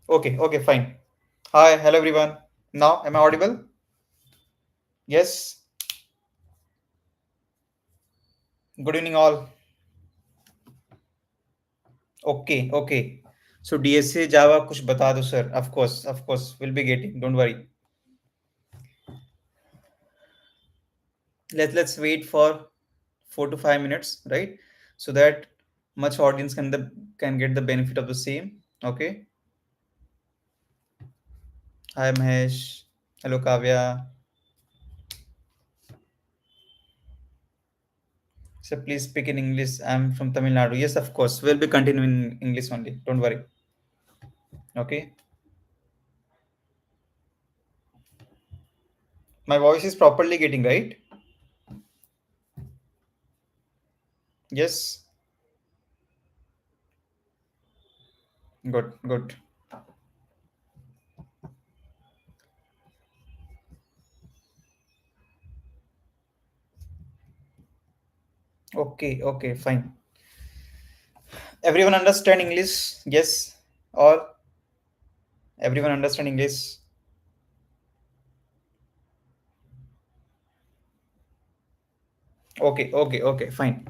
Okay, okay, fine. Hi, hello everyone. Now, am I audible? Yes. Good evening, all. Okay, okay. So DSA Java कुछ बता दो sir. Of course, we'll be getting. Don't worry. Let's wait for 4 to 5 minutes, right? So that much audience can get the benefit of the same. Okay. Hi Mahesh. Hello Kavya. So please speak in English. I'm from Tamil Nadu. Yes, of course. We'll be continuing in English only. Don't worry. Okay. My voice is properly getting right. Yes. Good. Good. Okay. Okay. Fine. Everyone understand English? Yes. All. Everyone understand English? Okay. Okay. Okay. Fine.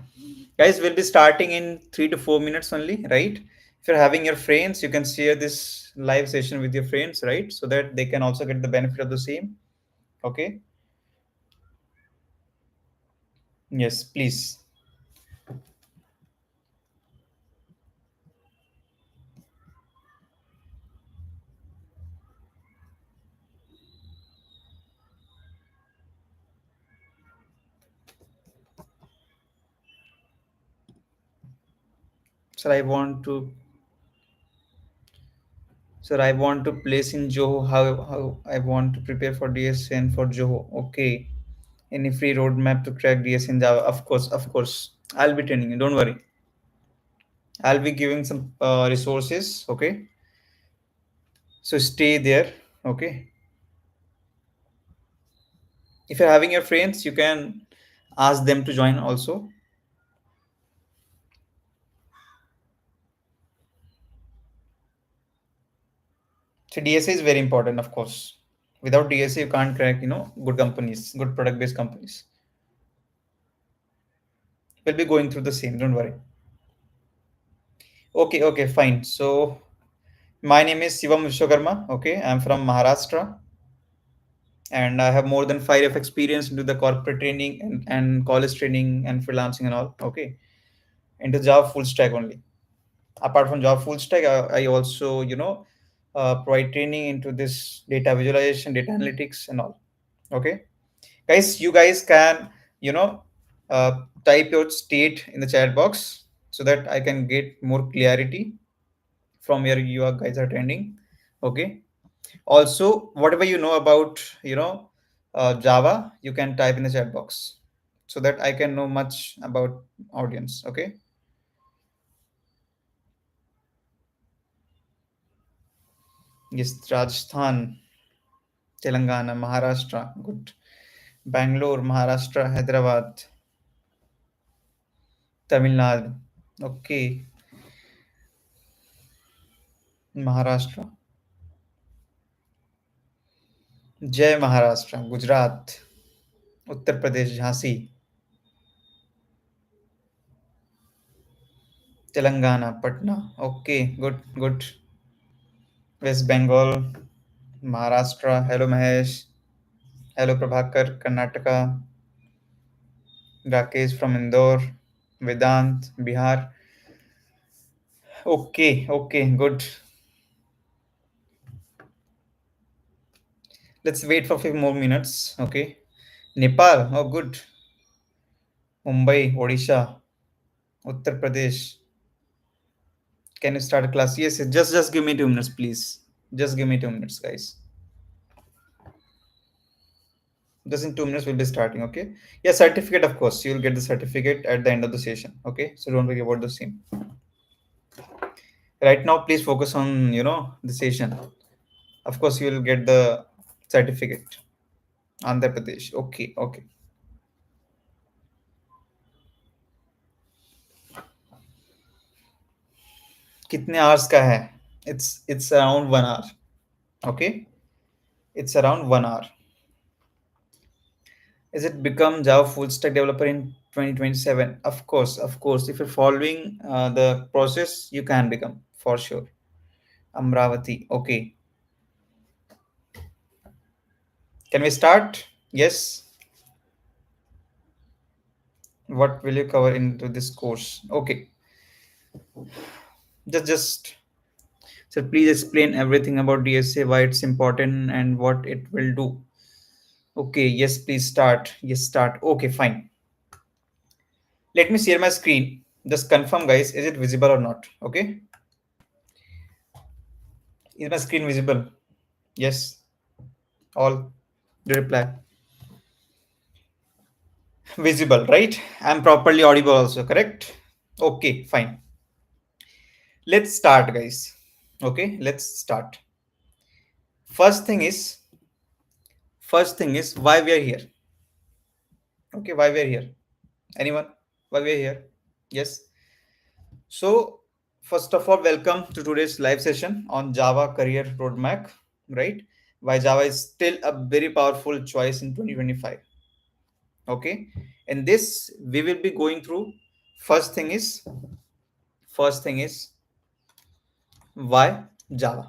Guys, we'll be starting in 3 to 4 minutes only, right? If you're having your friends, you can share this live session with your friends, right? So that they can also get the benefit of the same. Okay. Yes, please. Sir, I want to place in Joho how I want to prepare for DSN for Joho. Okay. Any free roadmap to crack DSN Java? Of course. I'll be training you. Don't worry. I'll be giving some resources. Okay. So stay there. Okay. If you're having your friends, you can ask them to join also. So DSA is very important, of course. Without DSA, you can't crack, good companies, good product-based companies. We'll be going through the same. Don't worry. Okay, okay, fine. So my name is Sivam Vishwakarma. Okay, I'm from Maharashtra, and I have more than 5 years of experience into the corporate training and college training and freelancing and all. Okay, into Java full stack only. Apart from Java full stack, I also provide training into this data visualization, data analytics, and all. Okay, guys, you guys can you know type your state in the chat box so that I can get more clarity from where you are guys are attending. Okay. Also, whatever you know about Java, you can type in the chat box so that I can know much about audience. Okay. Yes, Rajasthan, Telangana, Maharashtra, good. Bangalore, Maharashtra, Hyderabad, Tamil Nadu. Okay. Maharashtra. Jai Maharashtra. Gujarat. Uttar Pradesh. Jhansi. Telangana. Patna. Okay, good, good. West Bengal. Maharashtra. Hello Mahesh. Hello Prabhakar. Karnataka. Rakesh from Indore. Vedant. Bihar. Okay, okay, good. Let's wait for 5 more minutes. Okay. Nepal. Oh, good. Mumbai. Odisha. Uttar Pradesh. Can you start a class? Yes, yes. Just give me 2 minutes, please. Just give me 2 minutes, guys. Just in 2 minutes, we'll be starting. Okay. Yeah, certificate, of course. You'll get the certificate at the end of the session. Okay. So don't worry about the same. Right now, please focus on the session. Of course, you will get the certificate. Andhra Pradesh. Okay. Okay. कितने hours का है? It's around 1 hour. Okay. It's around 1 hour. Is it become Java full stack developer in 2027? Of course, of course. If you're following the process, you can become for sure. Amravati. Okay. Can we start? Yes. What will you cover into this course? Okay. Just so please explain everything about DSA, why it's important and what it will do. Okay. Yes, please start. Yes, start. Okay, fine. Let me share my screen. Just confirm, guys. Is it visible or not? Okay. Is my screen visible? Yes. All. The reply. Visible, right? I'm properly audible also, correct? Okay, fine. Let's start, guys. Okay, let's start. First thing is, why we are here. Okay, why we are here. Anyone? Why we are here? Yes. So, first of all, welcome to today's live session on Java Career Roadmap, right? Why Java is still a very powerful choice in 2025. Okay, in this we will be going through. First thing is, first thing is why Java.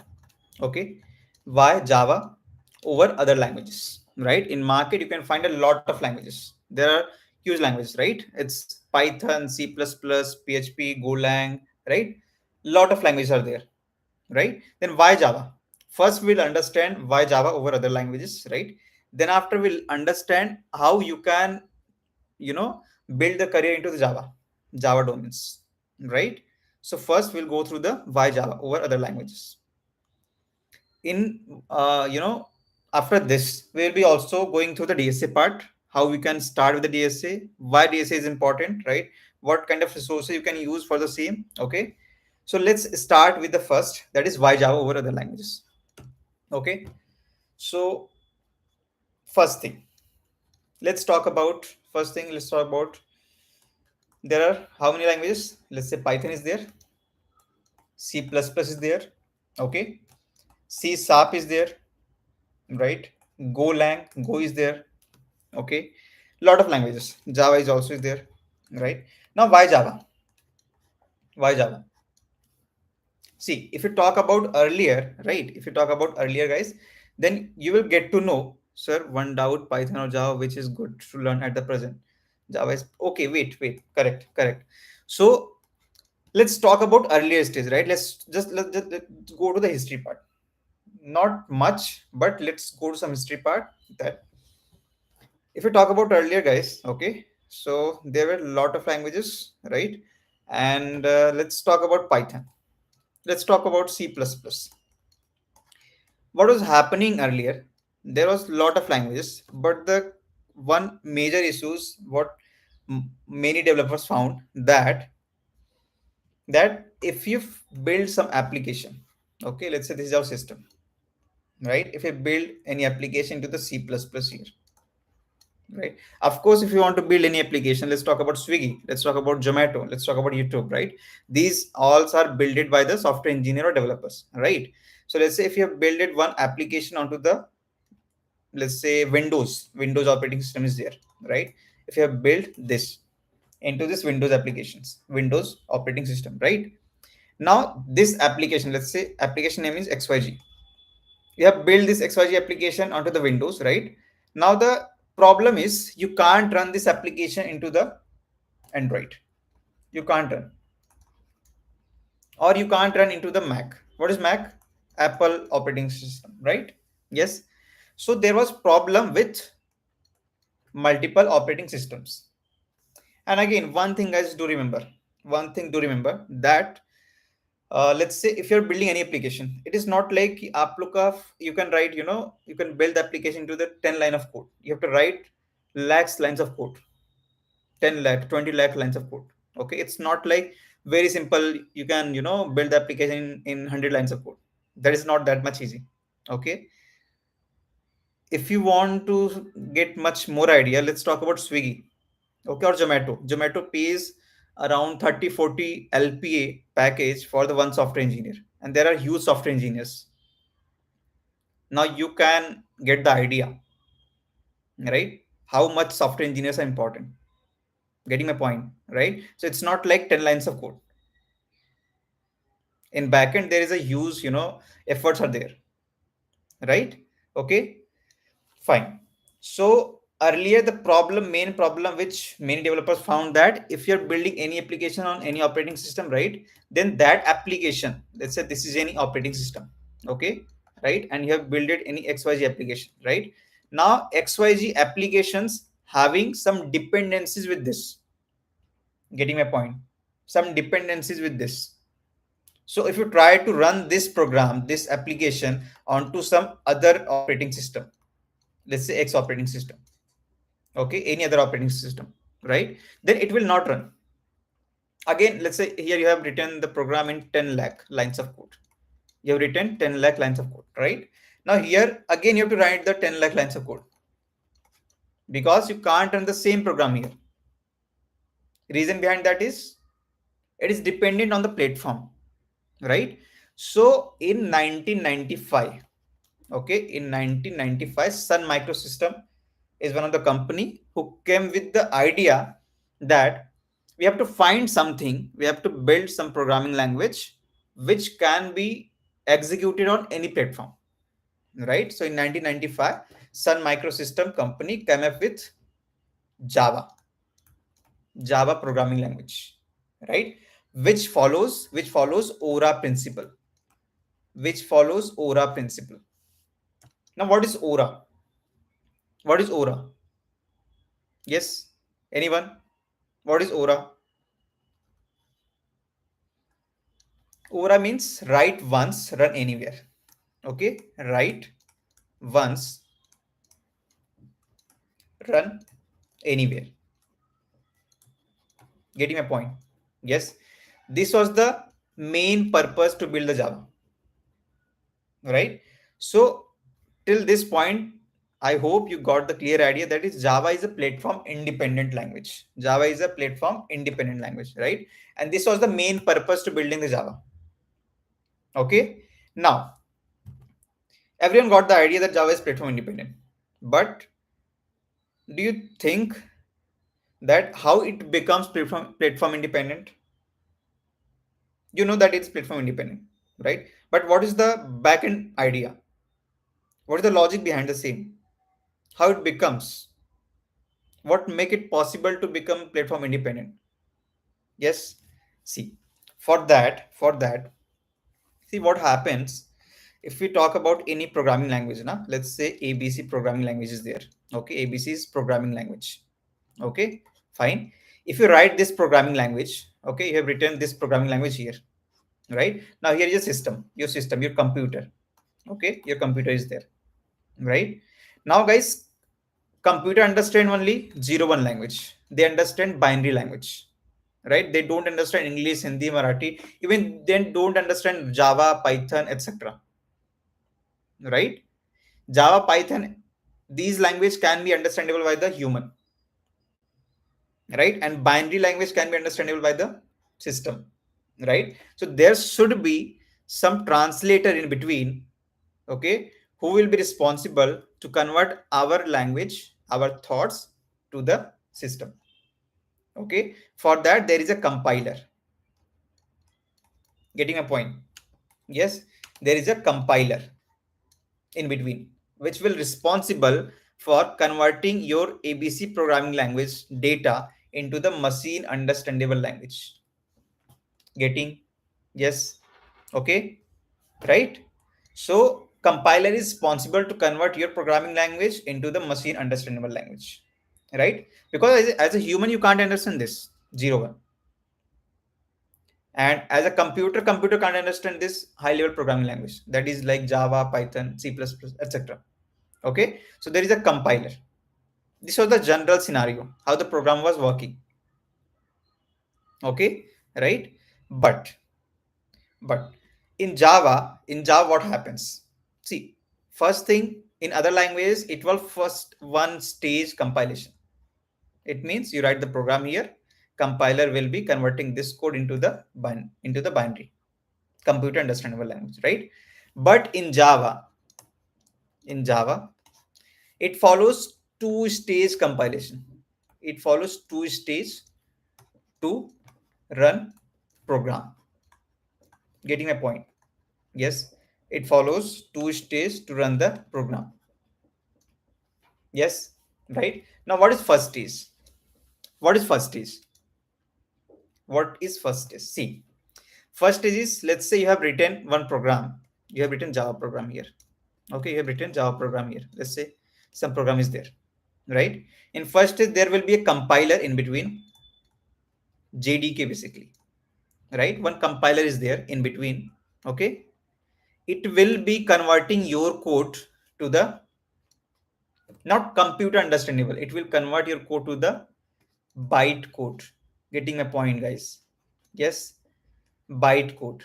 Okay, why Java over other languages, right? In market you can find a lot of languages. There are huge languages, right? It's Python, C++, PHP, Golang, right? Lot of languages are there, right? Then why Java? First we'll understand why Java over other languages, right? Then after we'll understand how you can you know build the career into the Java domains, right? So first we'll go through the why Java over other languages. In after this we'll be also going through the DSA part, how we can start with the DSA, why DSA is important, right? What kind of resources you can use for the same. Okay, so let's start with the first, that is why Java over other languages. Okay, so first thing, let's talk about there are how many languages. Let's say Python is there, C++ is there, okay, C sharp is there, right? Golang, Go is there, okay. Lot of languages. Java is also there, right? Now why Java? Why Java? See, if you talk about earlier, right? If you talk about earlier, guys, then you will get to know, sir, one doubt, Python or Java, which is good to learn at the present. Java is okay. Wait, correct, correct. So let's talk about earlier stage, right? Let's go to the history part. Not much, but let's go to some history part. That if you talk about earlier, guys, okay, so there were a lot of languages, right? And let's talk about Python. Let's talk about C++. What was happening earlier? There was a lot of languages, but the one major issues what many developers found, that if you build some application, okay, let's say this is our system, right? If you build any application to the C++ here, right? Of course, if you want to build any application, let's talk about Swiggy, let's talk about Zomato, let's talk about YouTube, right? These all are built by the software engineer or developers, right? So let's say if you have built one application onto the, let's say, Windows operating system is there, right? If you have built this into this Windows applications, Windows operating system, right? Now this application, let's say application name is XYG. You have built this XYZ application onto the Windows, right? Now the problem is you can't run this application into the Android. You can't run, or you can't run into the Mac. What is Mac? Apple operating system, right? Yes. So there was problem with multiple operating systems. And again, one thing guys, do remember, one thing do remember that let's say if you're building any application, it is not like aap look of you can write, you can build the application to the 10 line of code. You have to write lakhs lines of code, 10 lakh, 20 lakh lines of code. Okay, it's not like very simple. You can, build the application in 100 lines of code. That is not that much easy. Okay, if you want to get much more idea, let's talk about Swiggy, okay, or Zomato pays around 30-40 LPA package for the one software engineer, and there are huge software engineers. Now you can get the idea, right? How much software engineers are important. Getting my point, right? So it's not like 10 lines of code. In backend, there is a huge, efforts are there, right? Okay, fine. So earlier the main problem which many developers found, that if you're building any application on any operating system, right, then that application, let's say this is any operating system, okay, right, and you have built it any XYZ application, right? Now XYZ applications having some dependencies with this. Getting my point? Some dependencies with this. So if you try to run this program, this application onto some other operating system, let's say X operating system, okay, any other operating system, right, then it will not run. Again, let's say here you have written the program in 10 lakh lines of code. You have written 10 lakh lines of code, right? Now here again you have to write the 10 lakh lines of code, because you can't run the same program here. Reason behind that is it is dependent on the platform, right? So in 1995, okay, in 1995, Sun Microsystem is one of the company who came with the idea that we have to find something, we have to build some programming language which can be executed on any platform, right? So in 1995, Sun Microsystem company came up with Java, Java programming language, right? Which follows Aura principle, which follows Aura principle. Now, what is Aura? What is Aura? Yes, anyone? What is Aura? Aura means write once, run anywhere. Okay, write once, run anywhere. Getting my point? Yes, this was the main purpose to build the Java, right? So till this point, I hope you got the clear idea that is Java is a platform independent language. Java is a platform independent language, right? And this was the main purpose to building the Java. Okay, now everyone got the idea that Java is platform independent, but do you think that how it becomes platform independent? You know that it's platform independent, right? But what is the backend idea? What is the logic behind the same? How it becomes? What make it possible to become platform independent? Yes. See, for that, see what happens if we talk about any programming language. Now, let's say ABC programming language is there. Okay, ABC is programming language. Okay, fine. If you write this programming language, okay, you have written this programming language here, right? Now here is your system, your computer. Okay, your computer is there, right? Now guys, computer understand only 0 1 language. They understand binary language, right? They don't understand English, Hindi, Marathi, even they don't understand Java, Python, etc., right? Java, Python, These language can be understandable by the human, right? And binary language can be understandable by the system, right? So there should be some translator in between, okay, who will be responsible to convert our language, our thoughts to the system. Okay, for that there is a compiler. Getting a point? Yes, there is a compiler in between which will responsible for converting your ABC programming language data into the machine understandable language. Getting? Yes. Okay, right? So compiler is responsible to convert your programming language into the machine understandable language, right? Because as a human you can't understand this 0 1, and as a computer can't understand this high level programming language that is like Java, Python, C++, etc. Okay, so there is a compiler. This was the general scenario how the program was working. Okay, right? But but in Java what happens? See, first thing, in other languages it will first one stage compilation. It means you write the program here, compiler will be converting this code into the binary computer understandable language, right? But in Java it follows two stage compilation. It follows two stage to run program. Getting my point? Yes, it follows two stage to run the program. Yes, right? Now what is first stage? What is first stage? What is first stage? See, first stage is, let's say you have written one program. You have written Java program here. Okay, you have written Java program here. Let's say some program is there, right? In first stage there will be a compiler in between, JDK basically, right? One compiler is there in between. Okay, it will be converting your code to the, not computer understandable, it will convert your code to the byte code. Getting my point, guys? Yes, byte code.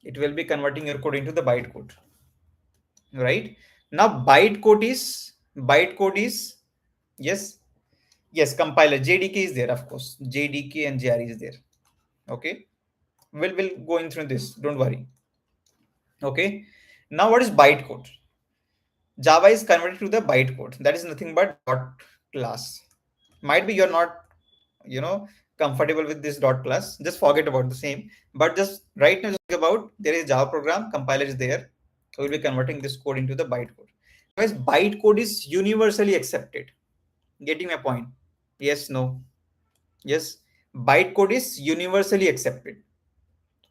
It will be converting your code into the byte code, right? Now byte code is, yes, yes, compiler JDK is there, of course, JDK and JRE is there. Okay, we'll going through this, don't worry. Okay, now what is byte code? Java is converted to the bytecode. That is nothing but dot class. Might be you're not, you know, comfortable with this dot class. Just forget about the same. But just right now, just think about there is Java program, compiler is there. So we'll be converting this code into the bytecode. Because bytecode is universally accepted. Getting my point? Yes, no. Yes. Bytecode is universally accepted,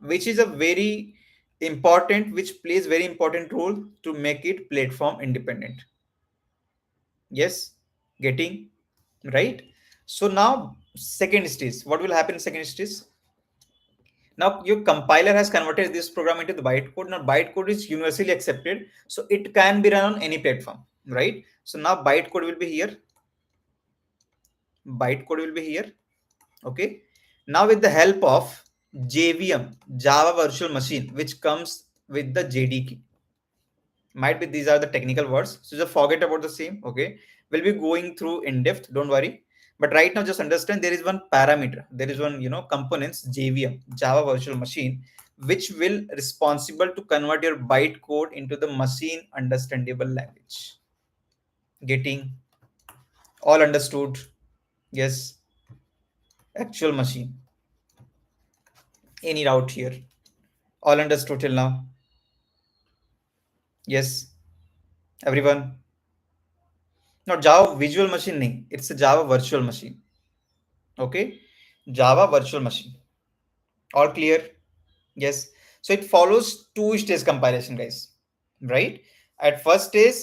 which is a very important, which plays very important role to make it platform independent. Yes, getting right. So now second stage, what will happen in second stage? Now your compiler has converted this program into the bytecode. Now bytecode is universally accepted, so it can be run on any platform, right? So now bytecode will be here. Bytecode will be here. Okay. Now with the help of JVM, Java Virtual Machine, which comes with the JDK. Might be these are the technical words, so just forget about the same. Okay, we'll be going through in depth, don't worry. But right now just understand there is one parameter, there is one, components, JVM, Java Virtual Machine, which will responsible to convert your byte code into the machine understandable language. Getting all understood? Yes. Actual machine, any doubt here? All understood till now? Yes, everyone? Not Java visual machine nahi, it's a Java virtual machine. Okay, Java virtual machine. All clear? Yes. So it follows two stage compilation, guys, right? At first stage,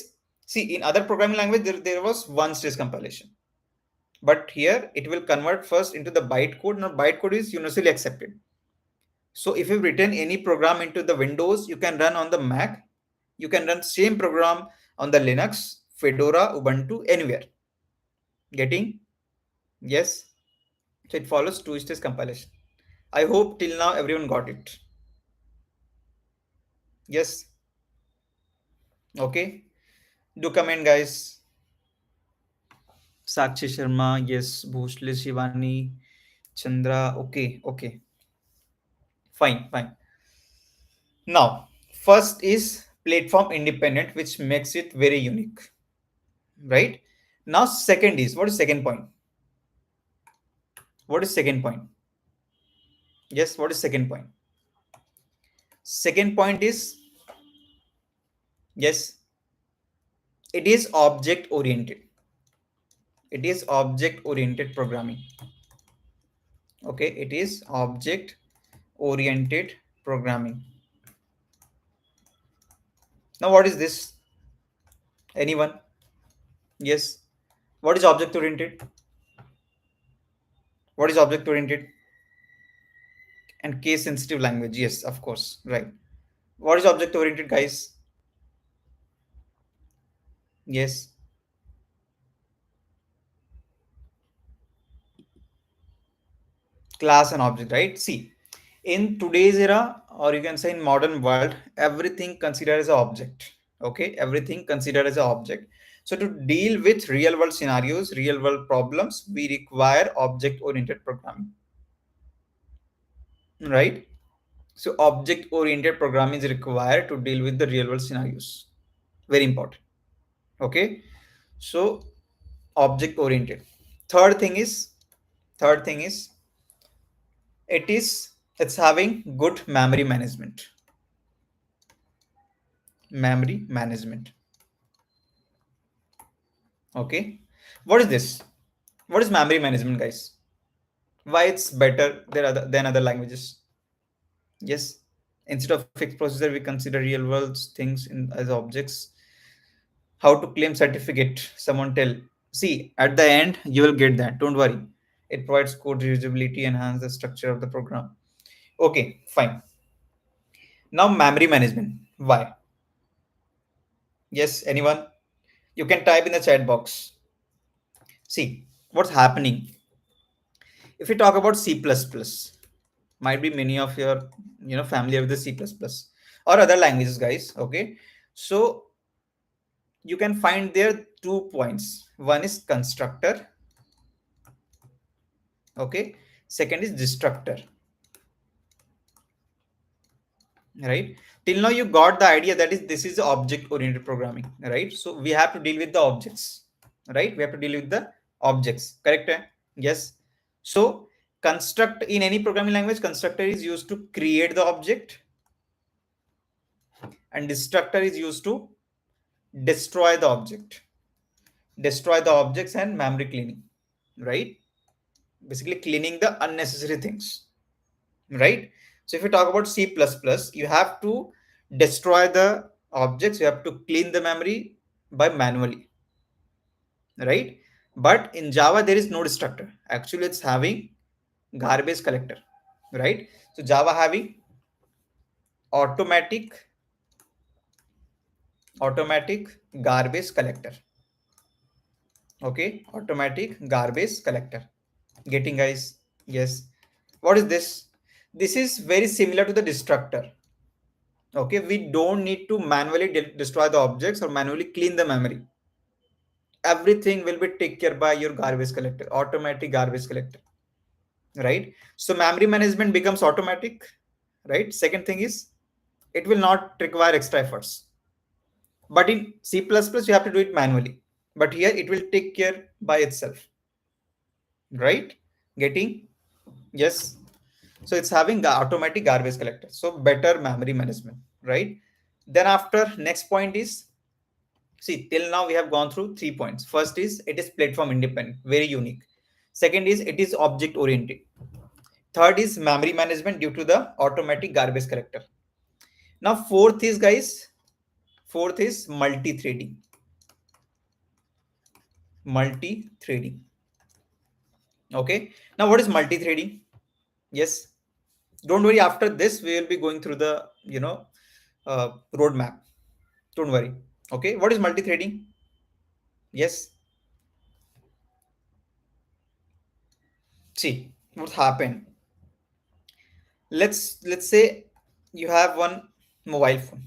see, in other programming language there was one stage compilation, but here it will convert first into the bytecode. Now bytecode is universally accepted, so if you've written any program into the Windows, you can run on the Mac, you can run same program on the Linux, Fedora, Ubuntu, anywhere. Getting? Yes. So it follows two stage compilation. I hope till now everyone got it. Yes. Okay. Do come in, guys. Sakshi Sharma, yes. Bhusle Shivani, Chandra. Okay, okay. Fine, fine. Now, first is platform independent, which makes it very unique, right? Now, second is what is second point? What is second point? Yes, what is second point? Second point is yes, it is object oriented. It is object oriented programming. Okay, it is object oriented programming. Now, what is this? Anyone? Yes. What is object oriented? What is object oriented? And case sensitive language. Yes, of course. Right. What is object oriented, guys? Yes. Class and object, right? See, in today's era, or you can say in modern world, everything considered as an object. Okay, everything considered as an object. So to deal with real world scenarios, real world problems, we require object oriented programming, right? So object oriented programming is required to deal with the real world scenarios. Very important. Okay, so object oriented. Third thing is, third thing is it is it's having good memory management. Memory management. Okay, what is this? What is memory management, guys? Why it's better than other languages? Yes, instead of fixed procedure, we consider real world things as objects. How to claim certificate? Someone tell. See, at the end, you will get that. Don't worry. It provides code reusability, enhance the structure of the program. Okay, fine. Now, memory management. Why? Yes, anyone? You can type in the chat box. See, what's happening? If we talk about C++, might be many of your familiar with the C++ or other languages, guys. Okay, so you can find there 2 points. One is constructor. Okay, second is destructor. Right, till now you got the idea that is this is object oriented programming, right? So we have to deal with the objects, right? We have to deal with the objects, correct? Yes. So construct in any programming language, constructor is used to create the object and destructor is used to destroy the object, destroy the objects and memory cleaning, right? Basically cleaning the unnecessary things, right? So if you talk about C++, you have to destroy the objects, you have to clean the memory by manually, right? But in Java there is no destructor. Actually it's having garbage collector, right? So Java having automatic garbage collector. Okay, automatic garbage collector. Getting, guys? Yes. What is this? This is very similar to the destructor. Okay, we don't need to manually destroy the objects or manually clean the memory. Everything will be taken care by your garbage collector, automatic garbage collector, right? So memory management becomes automatic, right? Second thing is it will not require extra efforts. But in C++, you have to do it manually. But here it will take care by itself, right? Getting? Yes. So it's having the automatic garbage collector. So better memory management, right? Then after next point is, see, till now we have gone through 3 points. First is it is platform independent, very unique. Second is it is object oriented. Third is memory management due to the automatic garbage collector. Now fourth is, guys, fourth is multi-threading. Multi-threading. Okay. Now what is multi-threading? Yes. Don't worry. After this, we will be going through the roadmap. Don't worry. Okay. What is multi-threading? Yes. See what happened. Let's say you have one mobile phone.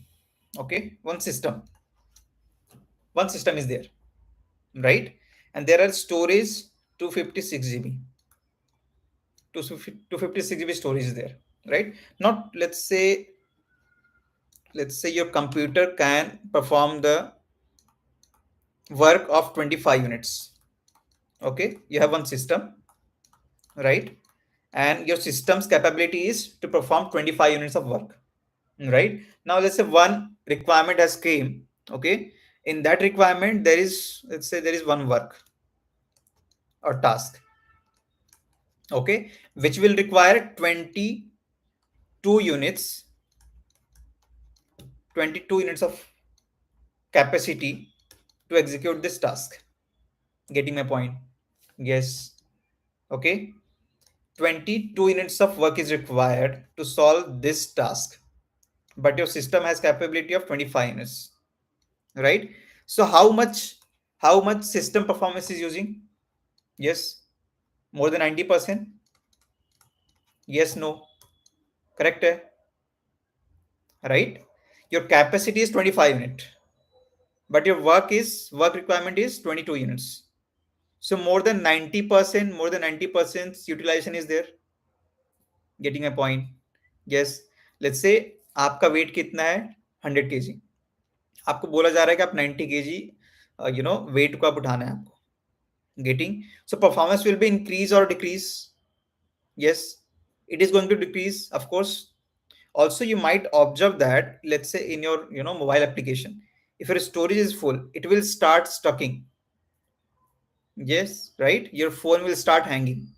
Okay, one system. One system is there, right? And there are storage 256 GB, 256 GB storage is there, right? Not, let's say your computer can perform the work of 25 units. Okay, you have one system, right? And your system's capability is to perform 25 units of work, right? Now let's say one requirement has came. Okay, in that requirement there is, let's say there is one work or task, okay, which will require 22 units, 22 units of capacity to execute this task. Getting my point? Yes. Okay, 22 units of work is required to solve this task, but your system has capability of 25 units, right? So how much system performance is using? Yes, more than 90%. Yes, no, correct hai? Right? Your capacity is 25 unit, but your work requirement is 22 units. So more than 90%, more than 90% utilization is there. Getting a point? Yes. Let's say आपका wait कितना है, 100 kg. आपको बोला जा रहा है कि आप 90 kg वेट को आप उठाना है आपको. Getting? So performance will be increase or decrease? Yes, it is going to decrease, of course. Also, you might observe that, let's say in your mobile application, if your storage is full, it will start stucking. Yes, right, your phone will start hanging,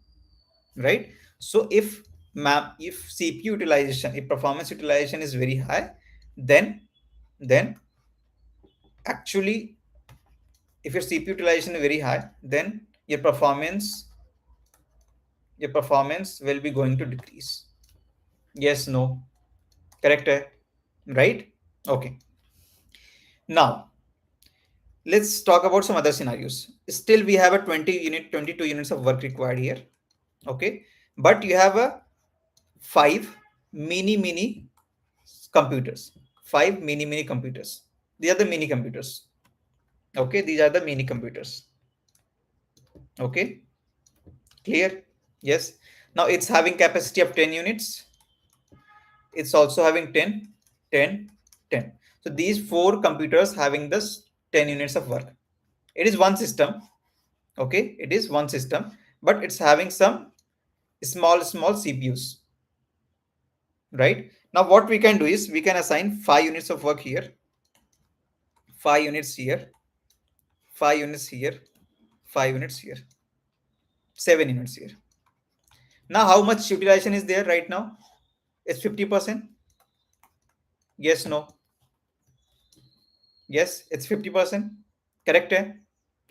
right? So if CPU utilization, if performance utilization is very high, then actually, if your CPU utilization is very high, then your performance will be going to decrease. Yes, no, correct hai? Right? Okay. Now let's talk about some other scenarios. Still we have a 22 units of work required here. Okay, but you have a 5 mini computers. 5 mini computers. These are the mini computers. Okay, these are the mini computers. Okay, clear? Yes. Now it's having capacity of 10 units. It's also having 10, 10, 10. So these 4 computers having this 10 units of work. It is one system. Okay, it is one system, but it's having some small CPUs, right? Now what we can do is we can assign 5 units of work here, 5 units here, 5 units here, 5 units here, 7 units here. Now how much utilization is there right now? It's 50%. Yes, no? Yes, it's 50%. Correct, eh?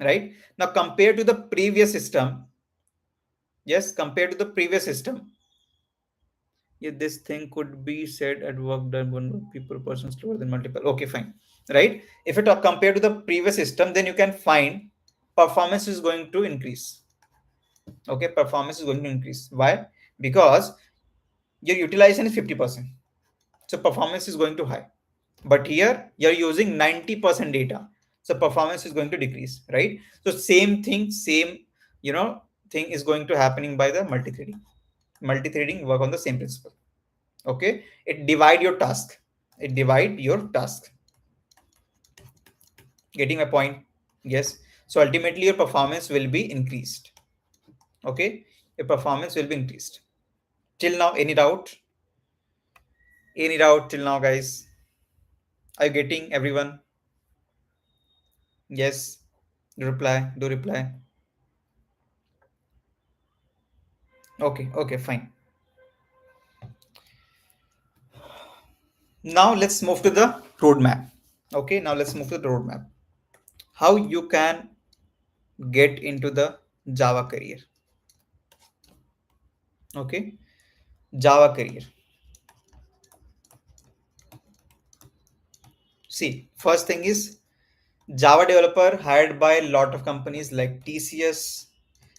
Right? Now compared to the previous system, yes, compared to the previous system, yeah, this thing could be said at work done one people person slower than multiple. Okay, fine. Right? If it are compared to the previous system, then you can find performance is going to increase. Okay, performance is going to increase. Why? Because your utilization is 50%. So performance is going to high. But here you're using 90% data. So performance is going to decrease, right? So same thing, thing is going to happening by the multi-threading. Multi-threading work on the same principle. Okay, it divide your task. It divide your task. Getting my point? Yes. So ultimately your performance will be increased. Okay, your performance will be increased. Till now, any doubt? Any doubt till now, guys? Are you getting everyone? Yes. Do reply. Do reply. Okay. Okay. Fine. Now let's move to the roadmap. Okay. Now let's move to the roadmap. How you can get into the Java career. Okay. Java career. See, first thing is Java developer hired by a lot of companies like TCS,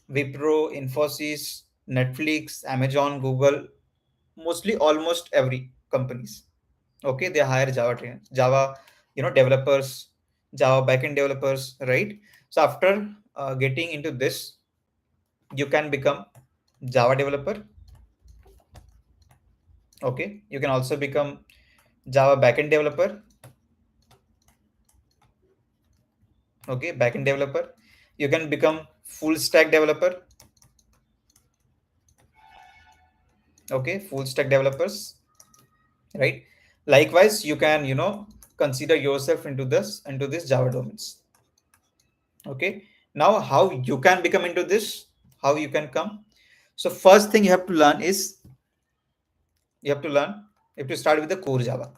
Wipro, Infosys, Netflix, Amazon, Google, mostly almost every companies. Okay, they hire Java trainers, Java, developers Java backend developers, right? So after getting into this, you can become Java developer. Okay, you can also become Java backend developer. Okay, backend developer. You can become full stack developer. Okay, full stack developers, right? Likewise, you can consider yourself into this Java domains. Okay, now how you can become into this, how you can come. So first thing you have to learn is you have to start with the core Java,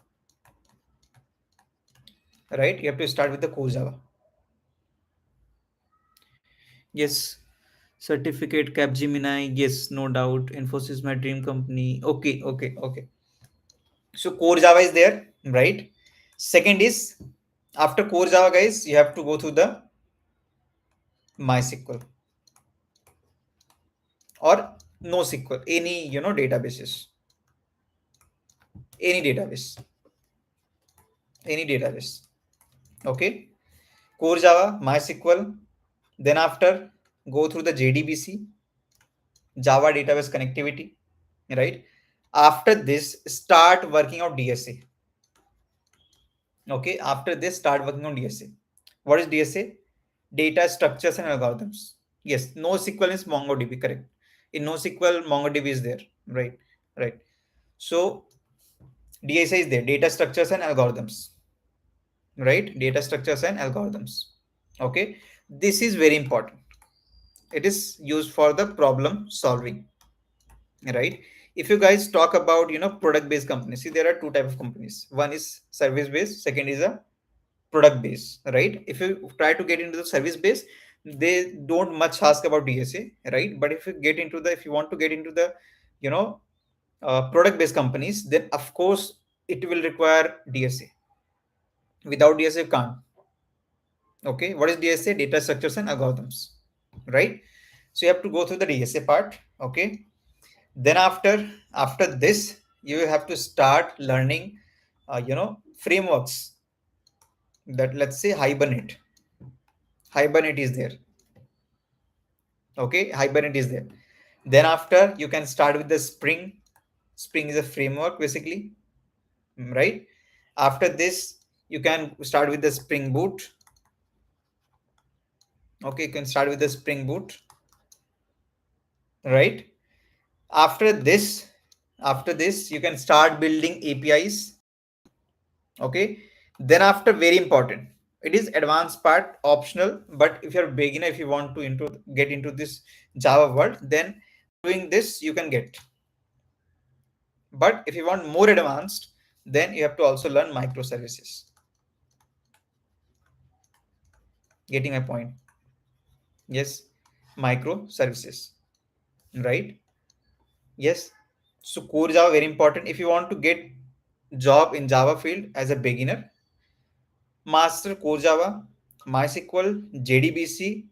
right? You have to start with the core Java. Yes, certificate Capgemini, yes, no doubt. Infosys, my dream company. Okay, okay, okay. So core Java is there, right? Second is, after core Java, guys, you have to go through the MySQL or NoSQL, any databases, any database, any database. Okay, core Java, MySQL. Then after, go through the JDBC, Java database connectivity, right? After this, start working out DSA. Okay, after this, start working on DSA. What is DSA? Data structures and algorithms. Yes, NoSQL is MongoDB, correct. In NoSQL, MongoDB is there, right? Right. So DSA is there, data structures and algorithms, right? Data structures and algorithms. Okay, this is very important. It is used for the problem solving, right? If you guys talk about product based companies, see there are two type of companies. One is service based, second is a product base, right? If you try to get into the service base, they don't much ask about DSA, right? But if you want to get into the you know product based companies, then of course it will require DSA. Without DSA you can't. Okay, what is DSA? Data structures and algorithms, right? So you have to go through the DSA part. Okay, then after this, you have to start learning frameworks. That, let's say, Hibernate is there. Okay, Hibernate is there. Then after, you can start with the Spring is a framework basically, right? After this, you can start with the Spring Boot. Okay, you can start with the Spring Boot, right? After this after this you can start building APIs. Okay, then after, very important, it is advanced part, optional, but if you're a beginner, if you want to get into this Java world, then doing this you can get. But if you want more advanced, then you have to also learn microservices. Getting my point? Yes, microservices, right? Yes. So core Java, very important. If you want to get job in Java field as a beginner, master core Java, MySQL, JDBC,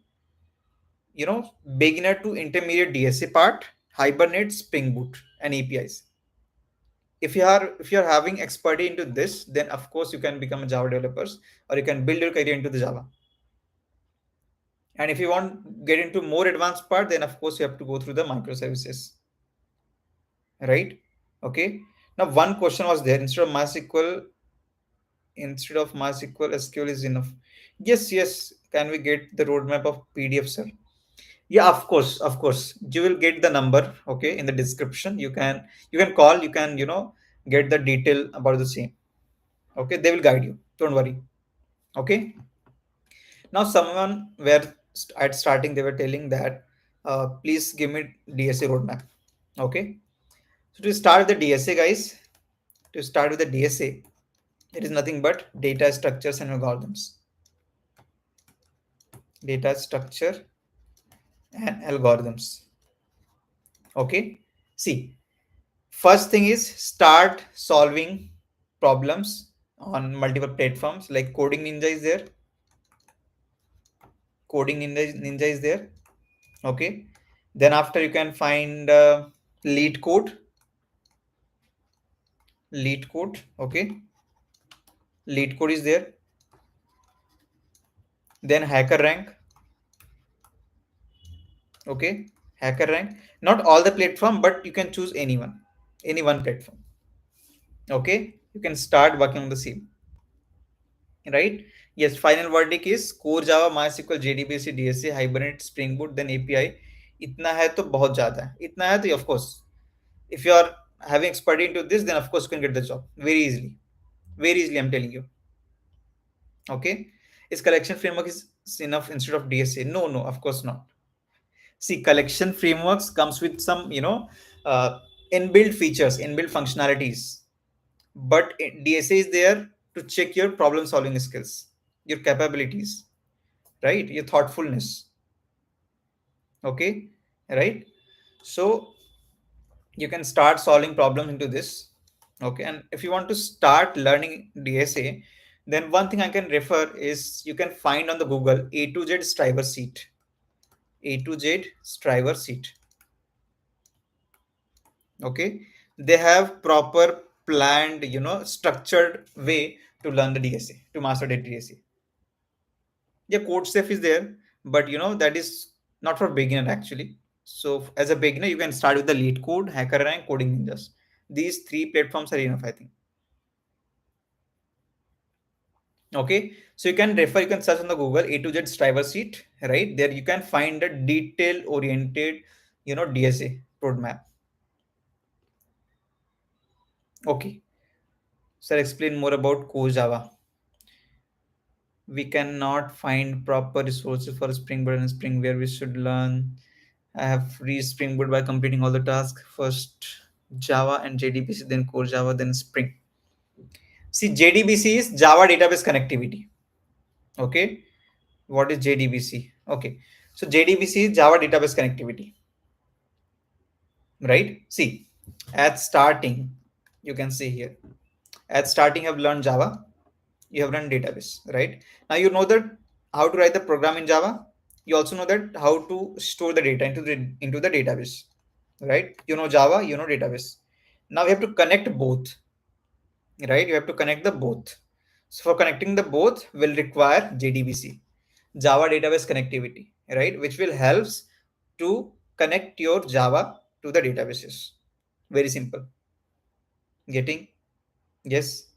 beginner to intermediate DSA part, Hibernate, Spring Boot, and APIs. If you are having expertise into this, then of course you can become a Java developers, or you can build your career into the Java. And if you want get into more advanced part, then of course you have to go through the microservices, right? Okay. Now one question was there, instead of MySQL, SQL is enough. Yes, yes. Can we get the roadmap of PDF, sir? Yeah, of course. You will get the number, okay, in the description. You can call, you can get the detail about the same. Okay, they will guide you. Don't worry. Okay. Now someone were at starting, they were telling that please give me DSA roadmap. Okay. So to start the DSA, guys, to start with the DSA, it is nothing but data structures and algorithms. Data structure and algorithms. Okay. See, first thing is start solving problems on multiple platforms, like Coding Ninja is there. Ninja is there. Okay. Then after, you can find Lead Code. Okay. Lead Code is there. Then hacker rank. Okay, hacker rank. Not all the platform, but you can choose anyone, any one platform. Okay, you can start working on the same. Right? Yes, final verdict is core Java, MySQL, JDBC, DSA, Hibernate, Spring Boot, then API. इतना है तो बहुत ज़्यादा है. इतना है तो of course, if you are having expertise into this, then of course you can get the job very easily. Very easily, I'm telling you. Okay? Is collection framework is enough instead of DSA? No, no, of course not. See, collection frameworks comes with some, uh, inbuilt features, inbuilt functionalities. But DSA is there to check your problem solving skills, your capabilities, right? Your thoughtfulness. Okay, right? So you can start solving problems into this. Okay, and if you want to start learning DSA, then one thing I can refer is you can find on the Google A to Z Striver Seat. A to Z Striver Seat. Okay, they have proper planned, structured way to learn the DSA, to master the DSA. Yeah, code safe is there, but that is not for beginner actually. So as a beginner, you can start with the lead code, hacker rank, coding ninjas. These three platforms are enough, I think. Okay, so you can search on the Google A to Z driver seat, right? There you can find a detail oriented, DSA roadmap. Okay, so I'll explain more about core Java. We cannot find proper resources for Spring Boot and Spring where we should learn. I have reached Spring Boot by completing all the tasks. First Java and JDBC, then core Java, then Spring. See, JDBC is Java database connectivity. Okay, what is JDBC? Okay, so JDBC is Java database connectivity, right? See, at starting, you can see here. At starting, you have learned Java, you have learned database, right? Now you know that how to write the program in Java. You also know that how to store the data into the database, right? You know Java, you know database. Now we have to connect both, right? You have to connect the both. So for connecting the both will require JDBC, Java database connectivity, right? Which will helps to connect your Java to the databases. Very simple. Getting? Yes.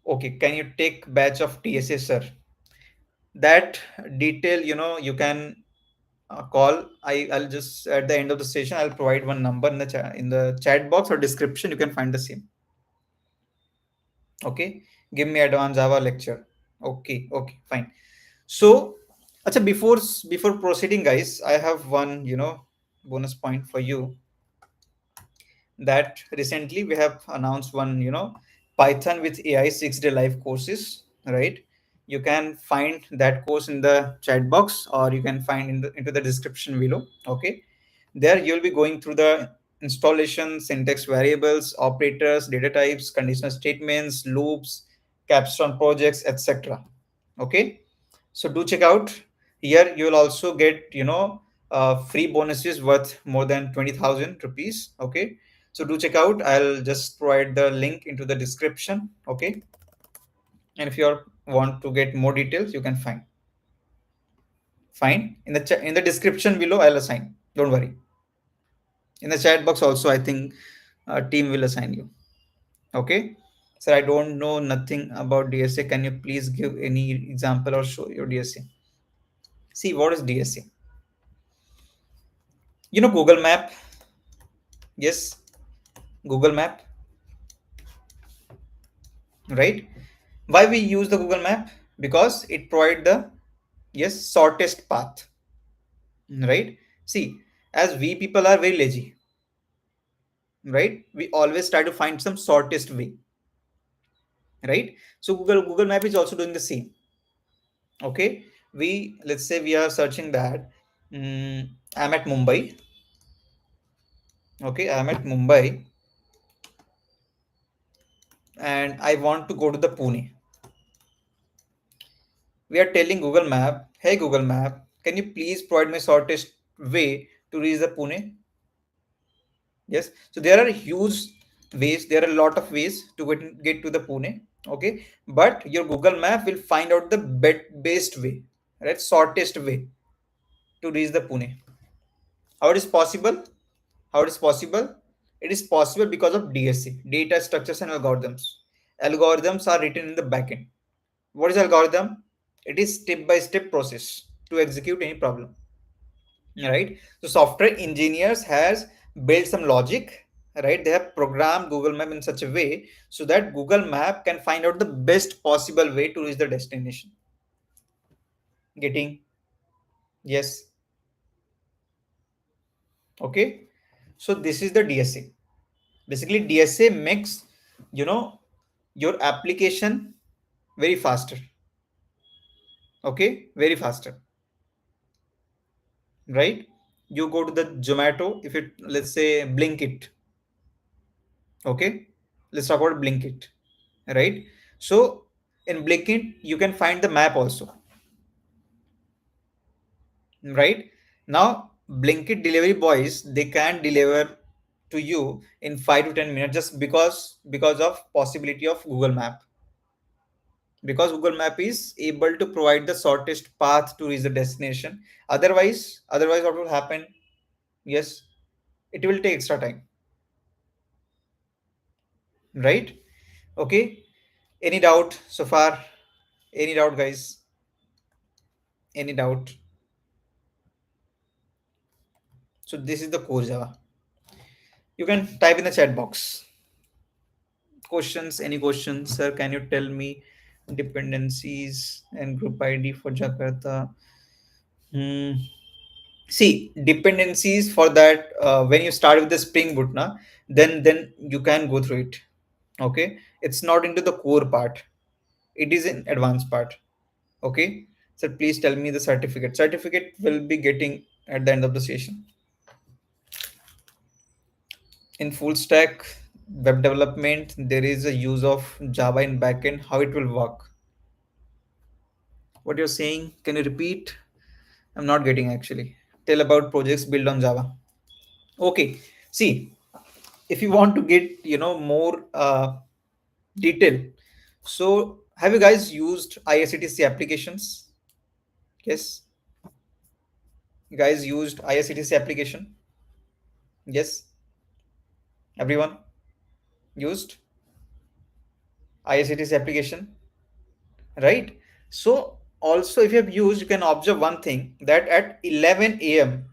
Okay. Can you take batch of TSA, sir? That detail, you can call. I'll just at the end of the session I'll provide one number in the chat box or description. You can find the same. Okay. Give me advanced Java lecture. Okay. Okay. Fine. So, acha, before proceeding, guys, I have one bonus point for you that recently we have announced one Python with AI 6-day live courses, right? You can find that course in the chat box or you can find into the description below. Okay, there you'll be going through the installation, syntax variables, operators, data types, conditional statements, loops, capstone projects, etc. Okay, so do check out. Here you will also get free bonuses worth more than 20,000 rupees. Okay, so do check out. I'll just provide the link into the description. Okay, and if you want to get more details, you can find. Fine, in the description below I'll assign. Don't worry. In the chat box also, I think team will assign you. Okay, so I don't know nothing about DSA. Can you please give any example or show your DSA? See, what is DSA? Google Map. Yes, Google Map, right? Why we use the Google Map? Because it provide the, yes, shortest path, right? See, as we people are very lazy, right? We always try to find some shortest way, right? So Google Map is also doing the same. Okay, let's say we are searching that I'm at Mumbai. Okay, I'm at Mumbai and I want to go to the Pune. We are telling Google Map, hey Google Map, can you please provide me shortest way to reach the Pune? Yes, so there are huge ways, there are a lot of ways to get to the Pune. Okay, but your Google Map will find out the best way, right? Shortest way to reach the Pune. How it is possible? How it is possible? It is possible because of DSA, data structures and algorithms. Algorithms are written in the backend. What is algorithm? It is step by step process to execute any problem, right? So software engineers has built some logic, right? They have programmed Google Map in such a way so that Google Map can find out the best possible way to reach the destination. Getting? Yes. Okay. So this is the DSA. Basically, DSA makes, you know, your application very faster. Okay, very faster, right? You go to the Zomato, if it, let's say, Blinkit. Okay, let's talk about Blinkit, right? So in Blinkit, you can find the map also, right? Now, Blinkit delivery boys, they can deliver to you in 5 to 10 minutes just because of possibility of Google Map, because Google Map is able to provide the shortest path to reach the destination. Otherwise what will happen? Yes, it will take extra time, right? Okay, any doubt so far? Any doubt, guys? Any doubt? So this is the core Java. You can type in the chat box. Questions? Any questions, sir? Can you tell me dependencies and group ID for Jakarta? Hmm. See, dependencies for that, when you start with the Spring Boot, na, then you can go through it. Okay, it's not into the core part. It is in advanced part. Okay, so please tell me the certificate. Certificate will be getting at the end of the session. In full stack web development, there is a use of Java in backend. How it will work? What you're saying? Can you repeat? I'm not getting actually. Tell about projects built on Java. Okay. See, if you want to get more detail, so have you guys used ISCTC applications? Yes, you guys used ISCTC application? Yes, everyone used ISCTC application, right? So also, if you have used, you can observe one thing, that at 11 a.m.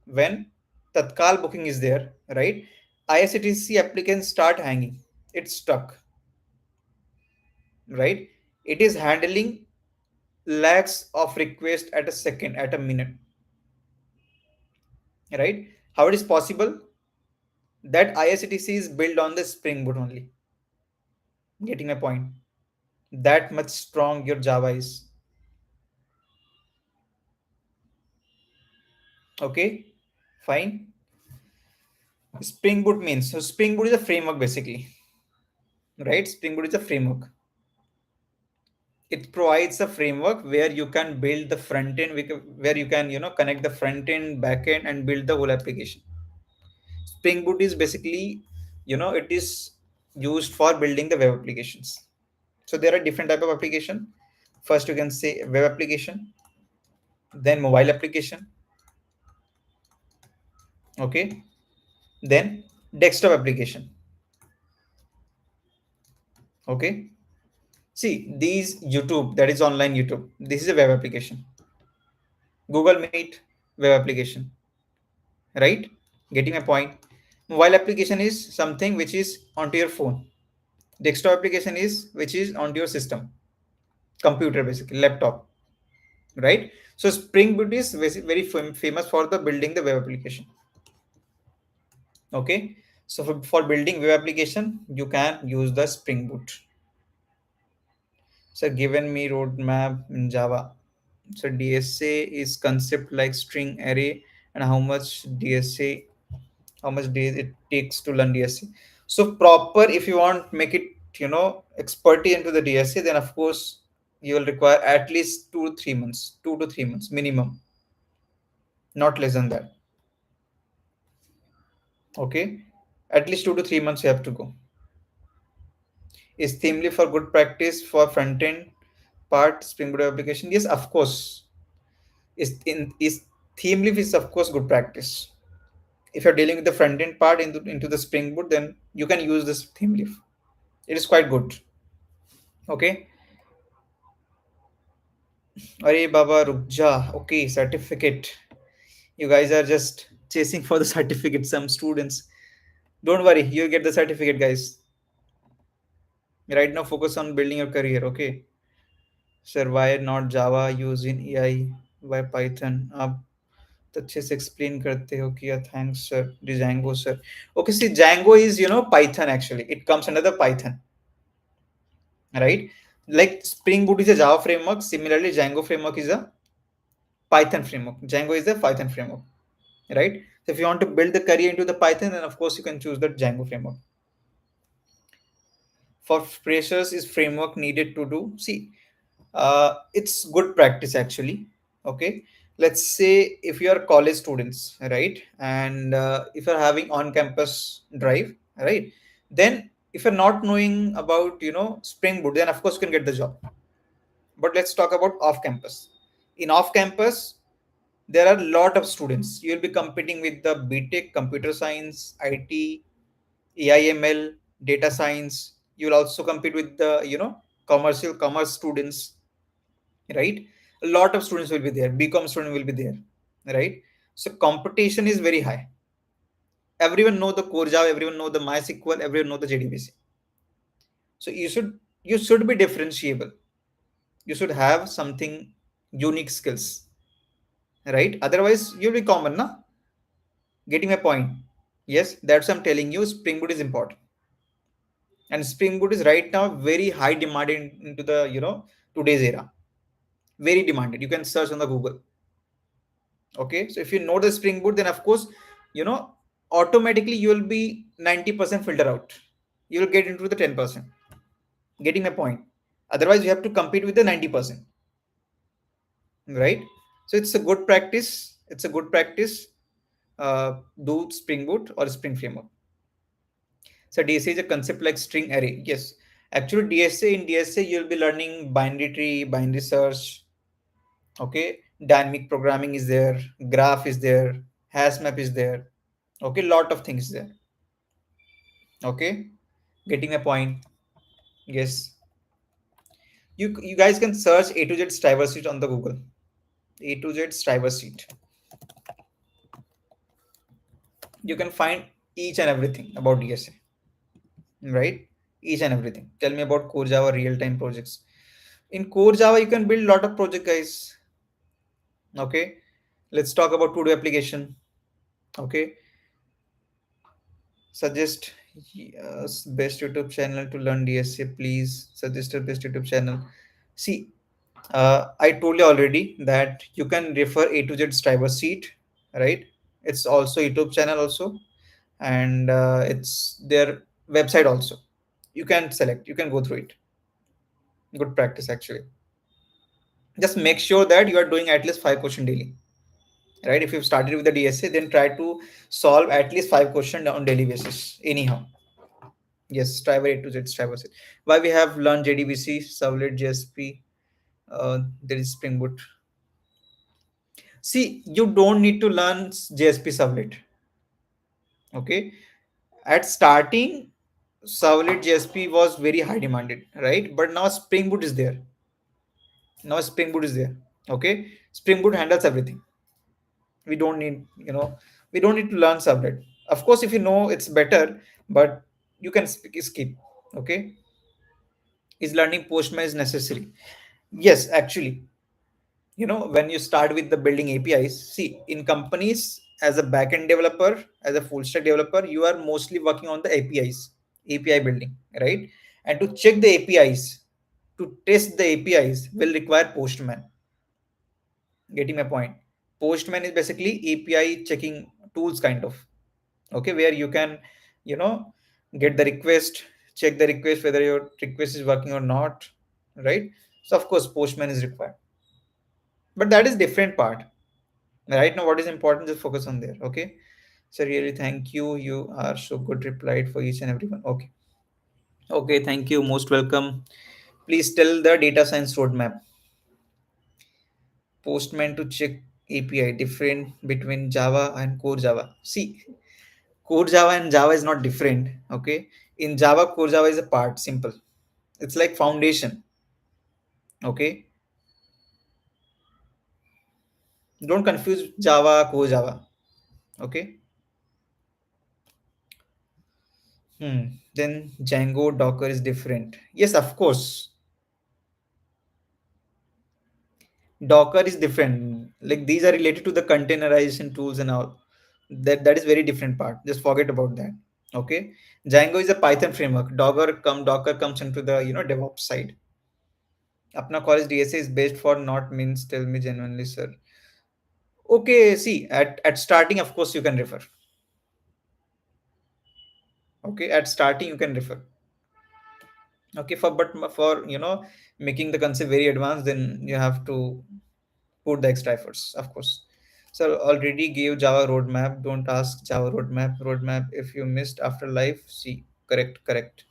when Tatkal booking is there, right? ISCTC applicants start hanging. It's stuck, right? It is handling lakhs of requests at a second, at a minute, right? How it is possible? That ISCTC is built on the Spring Boot only. Getting my point? That much strong your Java is. Okay, fine. Spring Boot means, so Spring Boot is a framework basically, right? Spring Boot is a framework. It provides a framework where you can build the front end, where you can connect the front end, back end, and build the whole application. Spring Boot is basically, it is used for building the web applications. So there are different type of application. First, you can say web application, then mobile application, okay, then desktop application, okay. See, these YouTube, that is online YouTube. This is a web application. Google Meet, web application, right? Getting my point? Mobile application is something which is onto your phone. Desktop application is which is onto your system, computer basically, laptop, right? So Spring Boot is very famous for the building the web application. Okay, so for building web application, you can use the Spring Boot. So given me roadmap in Java. So DSA is concept like string array, and how much days it takes to learn DSA. So proper, if you want make it expertise into the DSA, then of course you will require at least 2 to 3 months, 2 to 3 months minimum, not less than that. Okay, at least 2 to 3 months you have to go. Is Themely for good practice for front end part Spring Boot application? Yes, of course. Is Themely is of course good practice. If you're dealing with the front end part into the Spring Boot, then you can use this Themely. It is quite good. Okay. Arey Baba Rukja. Okay, certificate. You guys are just chasing for the certificate. Some students. Don't worry, you'll get the certificate, guys. Right now, focus on building your career. Okay. Sir, why not Java using AI? Why Python? आप तो अच्छे से explain करते हो किया. Thanks, sir. Django, sir. Okay, see, Django is Python actually. It comes under the Python, right? Like Spring Boot is a Java framework. Similarly, Django framework is a Python framework. Django is a Python framework, right? So if you want to build the career into the Python, then of course you can choose the Django framework. For freshers, is framework needed to do? See, it's good practice actually. Okay, let's say if you are college students, right, and if you're having on-campus drive, right, then if you're not knowing about Spring Boot, then of course you can get the job. But let's talk about off-campus. In off-campus, there are a lot of students. You'll be competing with the BTech, computer science, IT, AIML, data science. You'll also compete with the commercial commerce students, right? A lot of students will be there. BCom student will be there, right? So competition is very high. Everyone know the core Java, everyone know the MySQL, everyone know the JDBC. So you should be differentiable. You should have something unique skills, right? Otherwise, you'll be common, na? Getting my point? Yes, that's what I'm telling you. Spring Boot is important, and Spring Boot is right now very high demanded into the today's era. Very demanded. You can search on the Google. Okay, so if you know the Spring Boot, then of course you know automatically you will be 90% filter out. You will get into the 10%. Getting my point? Otherwise, you have to compete with the 90%, right? So it's a good practice. It's a good practice. Do Spring Boot or Spring Framework. So DSA is a concept like string array. Yes, actually in DSA you'll be learning binary tree, binary search. Okay, dynamic programming is there, graph is there, hash map is there. Okay, lot of things there. Okay, getting a point? Yes. You guys can search A to Z driver sheet on the Google. A to Z driver sheet. You can find each and everything about DSA, right? Each and everything. Tell me about core Java real-time projects. In core Java, you can build a lot of project, guys. Okay, let's talk about to-do application. Okay, suggest best YouTube channel to learn DSA. Please suggest a best YouTube channel. See, I told you already that you can refer A to Z driver sheet, right? It's also YouTube channel also, and it's their website also. You can select. You can go through it. Good practice actually. Just make sure that you are doing at least 5 questions daily, right? If you've started with the DSA, then try to solve at least 5 questions on daily basis. Anyhow, yes, driver A to Z driver sheet. Why we have learned JDBC, Servlet, JSP. There is Spring Boot. See, you don't need to learn JSP Servlet. Okay, at starting, Servlet JSP was very high demanded, right? But now Spring Boot is there. Now Spring Boot is there. Okay, Spring Boot handles everything. We don't need, we don't need to learn Servlet. Of course, if you know, it's better, but you can skip. Okay, is learning Postman is necessary? Yes, actually, when you start with the building APIs, see, in companies as a backend developer, as a full stack developer, you are mostly working on the API building, right? And to check the APIs, to test the APIs will require Postman. Getting my point? Postman is basically API checking tools kind of. Okay, where you can, you know, get the request, check the request whether your request is working or not, right? So of course Postman is required, but that is different part. Right now, what is important? Just focus on there. Okay. So really, thank you. You are so good. Replied for each and everyone. Okay. Okay, thank you. Most welcome. Please tell the data science roadmap. Postman to check API different between Java and core Java. See, core Java and Java is not different. Okay, in Java, core Java is a part. Simple. It's like foundation. Okay, don't confuse Java, core Java. Okay. Then Django, Docker is different. Yes, of course. Docker is different. Like these are related to the containerization tools and all. That is very different part. Just forget about that. Okay. Django is a Python framework. Docker comes into the DevOps side. Apna college DSA is based for not means tell me genuinely, sir. Okay, see, at starting, of course, you can refer. Okay, at starting you can refer. Okay, for making the concept very advanced, then you have to put the extra efforts, of course. So already gave Java roadmap. Don't ask Java roadmap. Roadmap if you missed after life. See, correct, correct.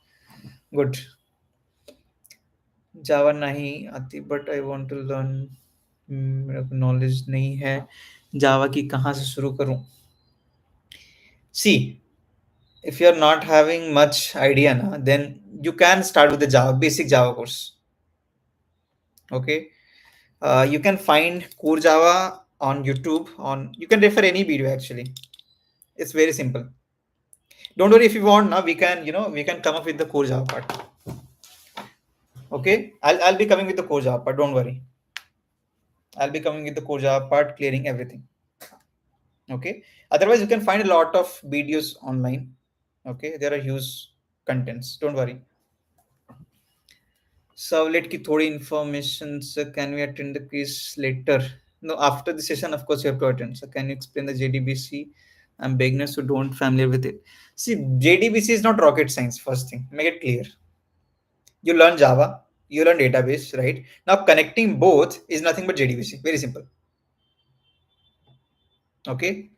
Good. Java नहीं आती but I want to learn. मेरे को knowledge नहीं है जावा की कहाँ से शुरू करूँ. See, if you're not having much idea na, then you can start with the Java basic Java course. Okay, you can find core Java on YouTube. On you can refer any video actually. It's very simple. Don't worry if you want now. We can come up with the core Java part. Okay, I'll be coming with the core Java part. Don't worry. I'll be coming with the core Java part, clearing everything. Okay. Otherwise, you can find a lot of videos online. Okay, there are huge contents. Don't worry. Savlet ki thodi information. So can we attend the quiz later? No, after the session, of course, you have to attend. So can you explain the JDBC? I'm beginners who don't familiar with it. See, JDBC is not rocket science. First thing, make it clear. You learn Java, you learn database, right? Now connecting both is nothing but JDBC. Very simple. Okay,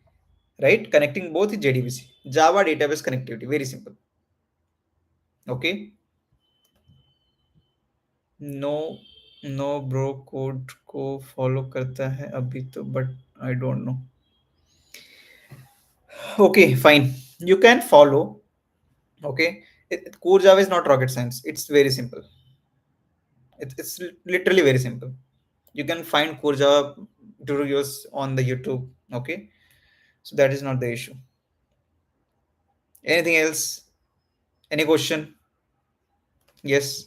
right? Connecting both is JDBC. Java database connectivity. Very simple. Okay. No no bro code को follow करता है अभी तो but I don't know. Okay, fine. You can follow. Okay, core Java is not rocket science. It's very simple. It's literally very simple. You can find core Java tutorials on the YouTube. Okay, so that is not the issue. Anything else? Any question? Yes.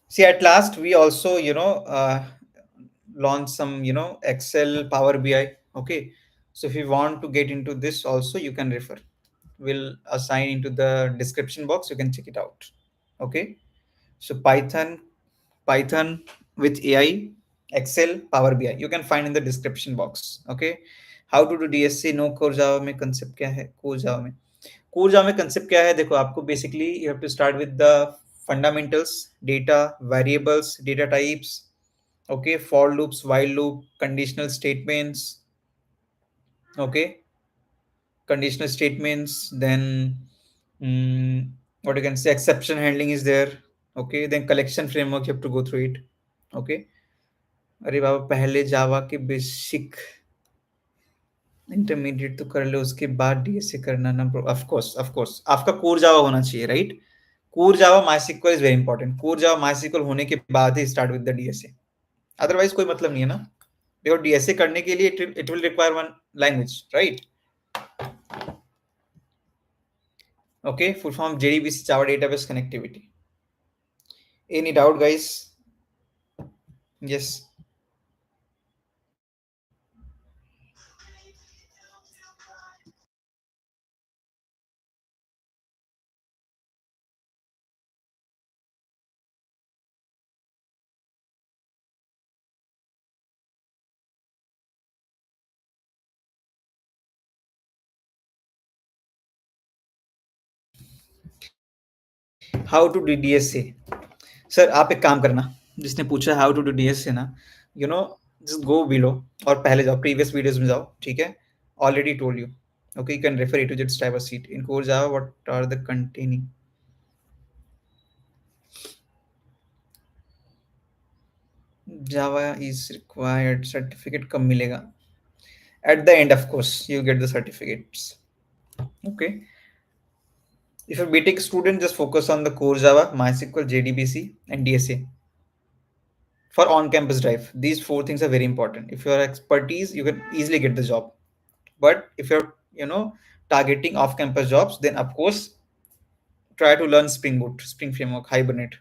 See, at last we also launch some Excel, Power BI. Okay, so if you want to get into this also, you can refer. We'll assign into the description box. You can check it out. Okay, so Python with AI, Excel, Power BI. You can find in the description box. Okay, how to do DSC? No core Java में concept क्या है? core Java में concept क्या है? देखो आपको basically you have to start with the fundamentals, data, variables, data types. Okay, for loops, while loop, conditional statements. Okay, conditional statements. Then what you can say, exception handling is there. Okay, then collection framework, you have to go through it. Okay. अरे बाबा पहले जावा के basic intermediate तो कर लो उसके बाद DSA करना ना bro. Of course आपका कोर जावा होना चाहिए right. Core Java MySQL is very important. Core Java MySQL होने के बाद ही start with the DSA. Otherwise कोई मतलब नहीं है ना. देखो डीएसए करने के लिए it will require one language right. Okay, full form JDBC Java database connectivity. Any doubt guys? Yes. How to do DSA. Sir आप एक काम करना, जिसने पूछा हाउ टू डू डीएसए ना, you know just go below और पहले जाओ previous videos में जाओ, ठीक है? Already told you. Okay, you can refer it to just have a seat. In core Java, what are the containing? Java is required. Certificate कब मिलेगा? At the end, of course, you get the certificates. Okay. If you're a BTech student, just focus on the core Java, MySQL, JDBC, and DSA for on-campus drive. These four things are very important. If you are expertise, you can easily get the job. But if you're, targeting off-campus jobs, then of course try to learn Spring Boot, Spring Framework, Hibernate.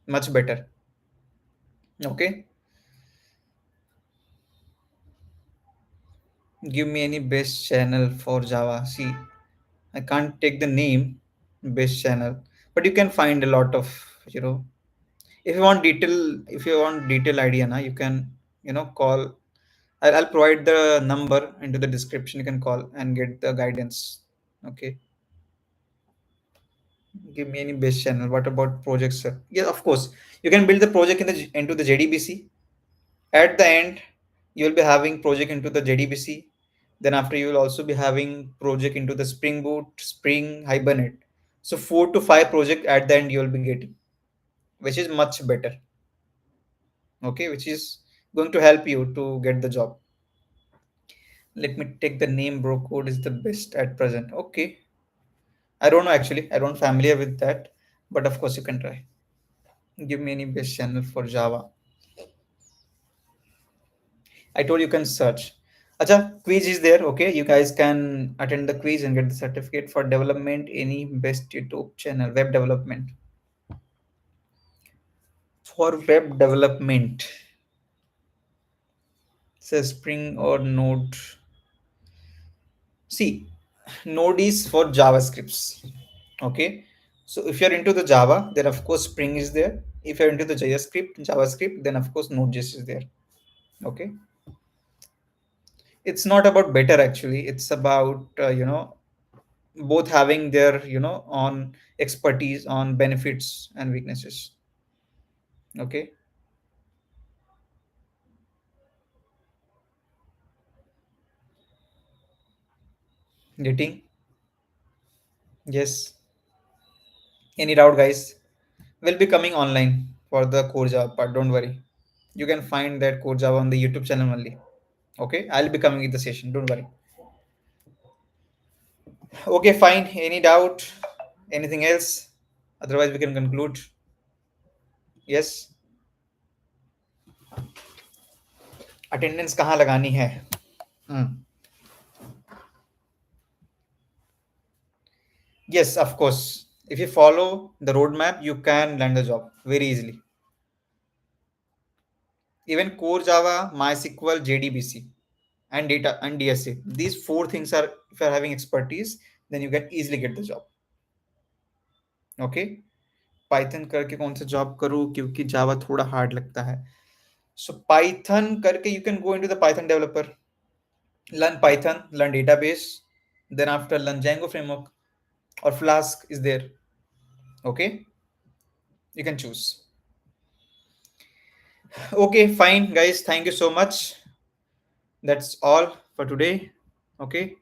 Much better. Okay. Give me any best channel for Java. See, I can't take the name best channel, but you can find a lot of, you know, if you want detail idea na, you can, call. I'll provide the number into the description. You can call and get the guidance. Okay. Give me any best channel. What about projects, sir? Yeah, of course. You can build the project into the JDBC. At the end, you will be having project into the JDBC. Then after you will also be having project into the Spring Boot, Spring Hibernate. So 4 to 5 project at the end you will be getting, which is much better. Okay, which is going to help you to get the job. Let me take the name bro code is the best at present. Okay. I don't know actually. I don't familiar with that. But of course you can try. Give me any best channel for Java. I told you can search. Acha, quiz is there. Okay, you guys can attend the quiz and get the certificate for development. Any best YouTube channel, web development. For web development, say Spring or Node. See, Node is for JavaScripts. Okay, so if you're into the Java, then of course Spring is there. If you're into the JavaScript, then of course Node.js is there. Okay, it's not about better actually. It's about both having their on expertise on benefits and weaknesses. Okay. Getting. Yes. Any doubt, guys? Will be coming online for the core Java part. Don't worry. You can find that core Java on the YouTube channel only. Okay, I'll be coming in the session. Don't worry. Okay, fine. Any doubt? Anything else? Otherwise, we can conclude. Yes. Attendance कहाँ लगानी है? Hmm. Yes, of course. If you follow the roadmap, you can land the job very easily. Even core Java, MySQL, JDBC, and data and DSA. These four things are, if you're having expertise, then you can easily get the job. Okay. Python करके कौन सा job करूँ क्योंकि जावा थोड़ा hard लगता है. सो Python करके you can go into the Python developer, learn python, learn database, then after learn Django framework or Flask is there. Okay, you can choose. Okay, fine guys, thank you so much. That's all for today. Okay,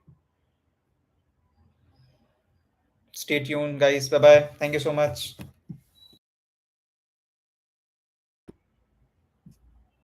stay tuned guys. Bye bye, thank you so much.